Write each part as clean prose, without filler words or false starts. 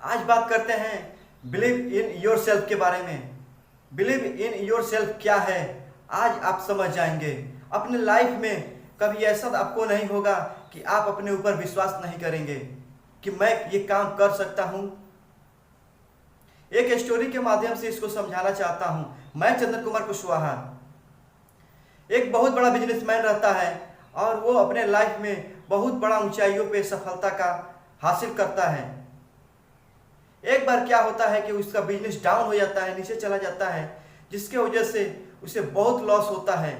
आज बात करते हैं बिलीव इन योर सेल्फ के बारे में। बिलीव इन योर सेल्फ क्या है आज आप समझ जाएंगे। अपने लाइफ में कभी ऐसा आपको नहीं होगा कि आप अपने ऊपर विश्वास नहीं करेंगे कि मैं ये काम कर सकता हूँ। एक स्टोरी के माध्यम से इसको समझाना चाहता हूँ। मैं चंद्र कुमार कुशवाहा, एक बहुत बड़ा बिजनेसमैन रहता है और वो अपने लाइफ में बहुत बड़ा ऊंचाइयों पे सफलता का हासिल करता है। एक बार क्या होता है कि उसका बिजनेस डाउन हो जाता है, नीचे चला जाता है, जिसके वजह से उसे बहुत लॉस होता है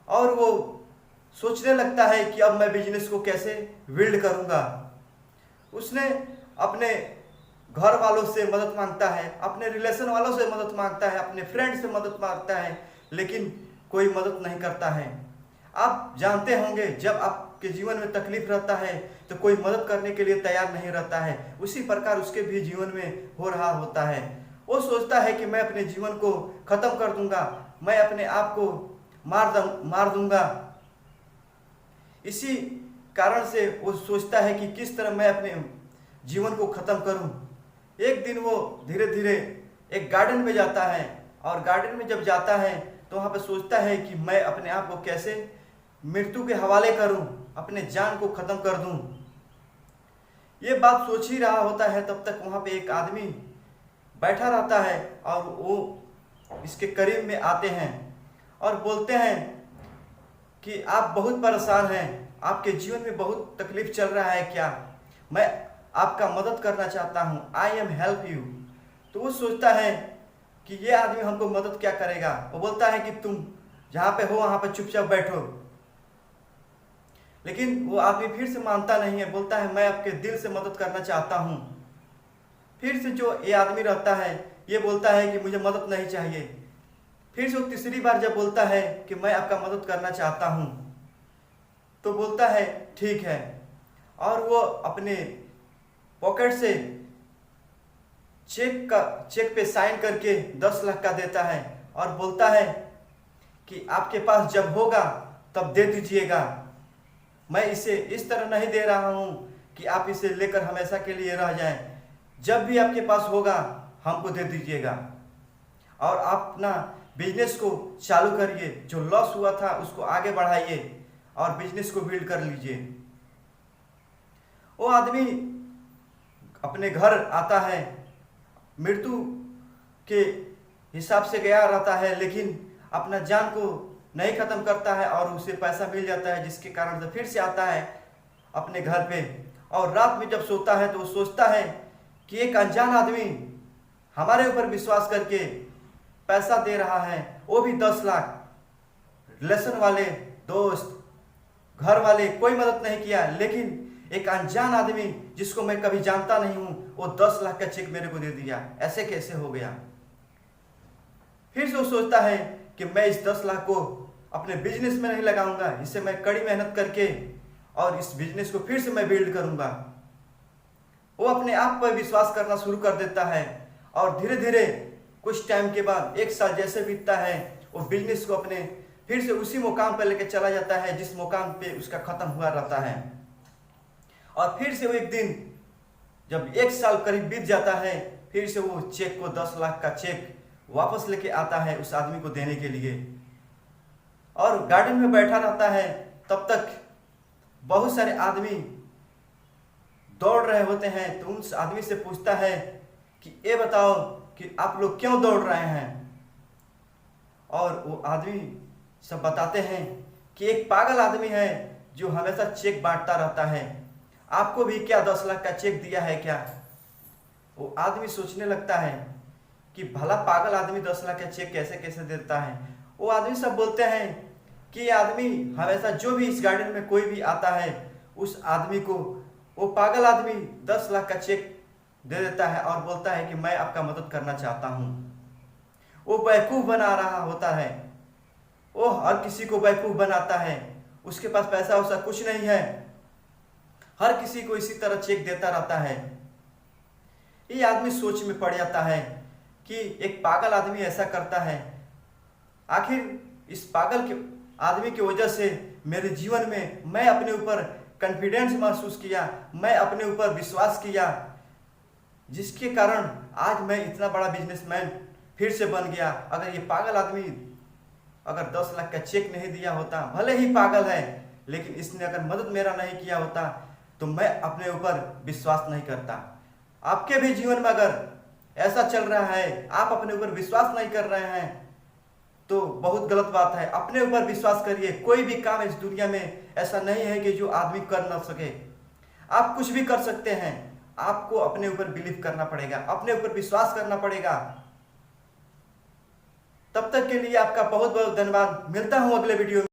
और वो सोचने लगता है कि अब मैं बिजनेस को कैसे बिल्ड करूंगा। उसने अपने घर वालों से मदद मांगता है, अपने रिलेशन वालों से मदद मांगता है, अपने फ्रेंड से मदद मांगता है, लेकिन कोई मदद नहीं करता है। आप जानते होंगे जब आपके जीवन में तकलीफ रहता है तो कोई मदद करने के लिए तैयार नहीं रहता है। उसी प्रकार उसके भी जीवन में हो रहा होता है। वो सोचता है कि मैं अपने जीवन को खत्म कर दूंगा, मैं अपने आप को मार दूंगा। इसी कारण से वो सोचता है कि किस तरह मैं अपने जीवन को खत्म करूं। एक दिन वो धीरे धीरे एक गार्डन में जाता है और गार्डन में जब जाता है तो वहाँ पे सोचता है कि मैं अपने आप को कैसे मृत्यु के हवाले करूं, अपने जान को खत्म कर दूं। ये बात सोच ही रहा होता है, तब तक वहाँ पे एक आदमी बैठा रहता है और वो इसके करीब में आते हैं और बोलते हैं कि आप बहुत परेशान हैं, आपके जीवन में बहुत तकलीफ चल रहा है क्या? मैं आपका मदद करना चाहता हूँ, आई एम हेल्प यू। तो वो सोचता है कि ये आदमी हमको मदद क्या करेगा। वो बोलता है कि तुम जहाँ पे हो वहाँ पे चुपचाप बैठो, लेकिन वो आदमी फिर से मानता नहीं है, बोलता है मैं आपके दिल से मदद करना चाहता हूँ। फिर से जो ये आदमी रहता है ये बोलता है कि मुझे मदद नहीं चाहिए। फिर से वो तीसरी बार जब बोलता है कि मैं आपका मदद करना चाहता हूँ तो बोलता है ठीक है, और वो अपने पॉकेट से चेक पे साइन करके 10 लाख का देता है और बोलता है कि आपके पास जब होगा तब दे दीजिएगा। मैं इसे इस तरह नहीं दे रहा हूँ कि आप इसे लेकर हमेशा के लिए रह जाएं। जब भी आपके पास होगा हमको दे दीजिएगा और आप अपना बिजनेस को चालू करिए, जो लॉस हुआ था उसको आगे बढ़ाइए और बिजनेस को बिल्ड कर लीजिए। वो आदमी अपने घर आता है, मृत्यु के हिसाब से गया रहता है, लेकिन अपना जान को नहीं खत्म करता है और उसे पैसा मिल जाता है, जिसके कारण से फिर से आता है अपने घर पे। और रात में जब सोता है तो वो सोचता है कि एक अनजान आदमी हमारे ऊपर विश्वास करके पैसा दे रहा है, वो भी 10 लाख। रिलेशन वाले, दोस्त, घर वाले कोई मदद नहीं किया, लेकिन एक अनजान आदमी जिसको मैं कभी जानता नहीं हूं वो 10 लाख का चेक मेरे को दे दिया। ऐसे कैसे हो गया? फिर से वो सोचता है कि मैं इस 10 लाख को अपने बिजनेस में नहीं लगाऊंगा, इसे मैं कड़ी मेहनत करके और इस बिजनेस को फिर से मैं बिल्ड करूंगा। वो अपने आप पर विश्वास करना शुरू कर देता है और धीरे धीरे कुछ टाइम के बाद 1 साल जैसे बीतता है, वो बिजनेस को अपने फिर से उसी मुकाम पर लेकर चला जाता है जिस मुकाम पे उसका खत्म हुआ रहता है। और फिर से वो एक दिन जब 1 साल करीब बीत जाता है, फिर से वो चेक को 10 लाख का चेक वापस लेके आता है उस आदमी को देने के लिए और गार्डन में बैठा रहता है। तब तक बहुत सारे आदमी दौड़ रहे होते हैं, तो उस आदमी से पूछता है कि ये बताओ कि आप लोग क्यों दौड़ रहे हैं? और वो आदमी सब बताते हैं कि एक पागल आदमी है जो हमेशा चेक बांटता रहता है, आपको भी क्या 10 लाख का चेक दिया है क्या? वो आदमी सोचने लगता है कि भला पागल आदमी 10 लाख का चेक कैसे कैसे देता है। वो आदमी सब बोलते हैं कि ये आदमी हमेशा जो भी इस गार्डन में कोई भी आता है उस आदमी को वो पागल आदमी 10 लाख का चेक दे देता है और बोलता है कि मैं आपका मदद करना चाहता हूँ। वो बेवकूफ़ बना रहा होता है, वो हर किसी को बेवकूफ़ बनाता है। उसके पास पैसा वैसा कुछ नहीं है, हर किसी को इसी तरह चेक देता रहता है। ये आदमी सोच में पड़ जाता है कि एक पागल आदमी ऐसा करता है, आखिर इस पागल के आदमी की वजह से मेरे जीवन में मैं अपने ऊपर कॉन्फिडेंस महसूस किया, मैं अपने ऊपर विश्वास किया, जिसके कारण आज मैं इतना बड़ा बिजनेसमैन फिर से बन गया। अगर ये पागल आदमी अगर 10 लाख का चेक नहीं दिया होता, भले ही पागल है लेकिन इसने अगर मदद मेरा नहीं किया होता, तो मैं अपने ऊपर विश्वास नहीं करता। आपके भी जीवन में अगर ऐसा चल रहा है, आप अपने ऊपर विश्वास नहीं कर रहे हैं, तो बहुत गलत बात है। अपने ऊपर विश्वास करिए। कोई भी काम इस दुनिया में ऐसा नहीं है कि जो आदमी कर ना सके। आप कुछ भी कर सकते हैं। आपको अपने ऊपर बिलीव करना पड़ेगा, अपने ऊपर विश्वास करना पड़ेगा। तब तक के लिए आपका बहुत बहुत धन्यवाद। मिलता हूं अगले वीडियो में।